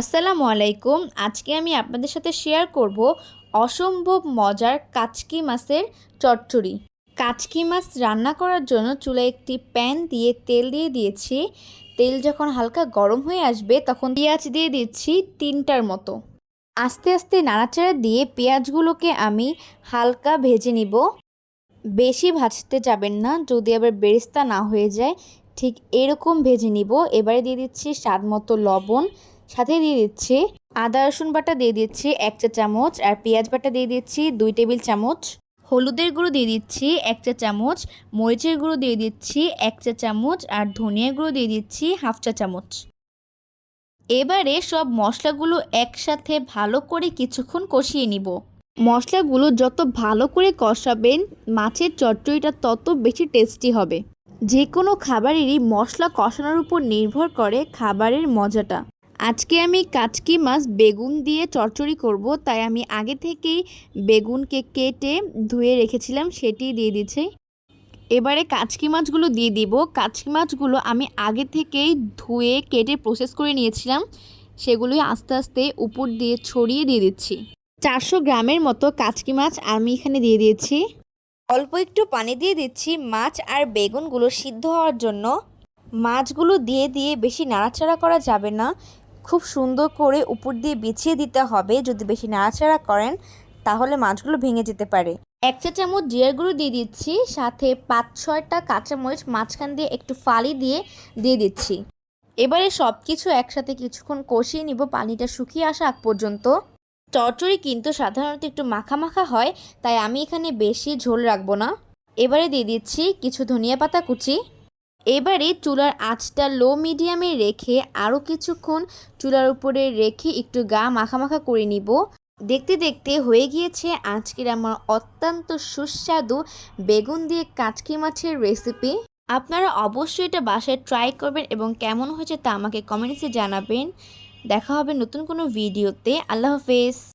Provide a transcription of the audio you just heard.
আসসালামু আলাইকুম। আজকে আমি আপনাদের সাথে শেয়ার করব অসম্ভব মজার কাচকি মাছের চচ্চড়ি। কাচকি মাছ রান্না করার জন্য চুলায় একটি প্যান দিয়ে তেল দিয়ে দিয়েছি। তেল যখন হালকা গরম হয়ে আসবে তখন পেঁয়াজ দিয়ে দিচ্ছি 3টার মতো। আস্তে আস্তে নাড়াচাড়া দিয়ে পেঁয়াজগুলোকে আমি হালকা ভেজে নিব। বেশি ভাজতে যাবেন না, যদি আবার বেরেস্তা না হয়ে যায়। ঠিক এরকম ভেজে নিব। এবারে দিয়ে দিচ্ছি স্বাদ মতো লবণ, সাথে দিয়ে দিচ্ছি আদা রসুন বাটা দিয়ে দিচ্ছি 1 চা চামচ, আর পেঁয়াজ বাটা দিয়ে দিচ্ছি 2 টেবিল চামচ। হলুদের গুঁড়ো দিয়ে দিচ্ছি 1 চা চামচ, মরিচের গুঁড়ো দিয়ে দিচ্ছি 1 চা চামচ, আর ধনিয়া গুঁড়ো দিয়ে দিচ্ছি 1/2 চা চামচ। এবারে সব মশলাগুলো একসাথে ভালো করে কিছুক্ষণ কষিয়ে নিব। মশলাগুলো যত ভালো করে কষাবেন মাছের চচ্চড়িটা তত বেশি টেস্টি হবে। যে কোনো খাবারেরই মশলা কষানোর উপর নির্ভর করে খাবারের মজাটা। আজকে আমি কাচকি মাছ বেগুন দিয়ে চচ্চড়ি করব, তাই আমি আগে থেকেই বেগুনকে কেটে ধুয়ে রেখেছিলাম, সেটি দিয়ে দিচ্ছি। এবারে কাচকি মাছগুলো দিয়ে দিব। কাচকি মাছগুলো আমি আগে থেকেই ধুয়ে কেটে প্রসেস করে নিয়েছিলাম, সেগুলোই আস্তে আস্তে উপর দিয়ে ছড়িয়ে দিয়ে দিচ্ছি। 400 গ্রামের মতো কাচকি মাছ আমি এখানে দিয়ে দিয়েছি। অল্প একটু পানি দিয়ে দিচ্ছি মাছ আর বেগুনগুলো সিদ্ধ হওয়ার জন্য। মাছগুলো দিয়ে দিয়ে বেশি নাড়াচাড়া করা যাবে না, খুব সুন্দর করে উপর দিয়ে বিছিয়ে দিতে হবে। যদি বেশি নাড়াচাড়া করেন তাহলে মাছগুলো ভেঙে যেতে পারে। 1 চা চামচ জিরার গুঁড়ো দিয়ে দিচ্ছি, সাথে 5-6টা কাঁচামরিচ মাঝখান দিয়ে একটু ফালি দিয়ে দিয়ে দিচ্ছি। এবারে সব কিছু একসাথে কিছুক্ষণ কষিয়ে নিব, পানিটা শুকিয়ে আসা আগ পর্যন্ত। চচ্চড়ি কিন্তু সাধারণত একটু মাখা মাখা হয়, তাই আমি এখানে বেশি ঝোল রাখবো না। এবারে দিয়ে দিচ্ছি কিছু ধনিয়া পাতা কুচি। এবারে চুলার আঁচটা লো মিডিয়ামে রেখে আরও কিছুক্ষণ চুলার উপরে রেখে একটু গা মাখা মাখা করে নিব। দেখতে দেখতে হয়ে গিয়েছে আজকের আমার অত্যন্ত সুস্বাদু বেগুন দিয়ে কাচকি মাছের রেসিপি। আপনারা অবশ্যই এটা বাসায় ট্রাই করবেন এবং কেমন হয়েছে তা আমাকে কমেন্টসে জানাবেন। দেখা হবে নতুন কোনো ভিডিওতে। আল্লাহ হাফেজ।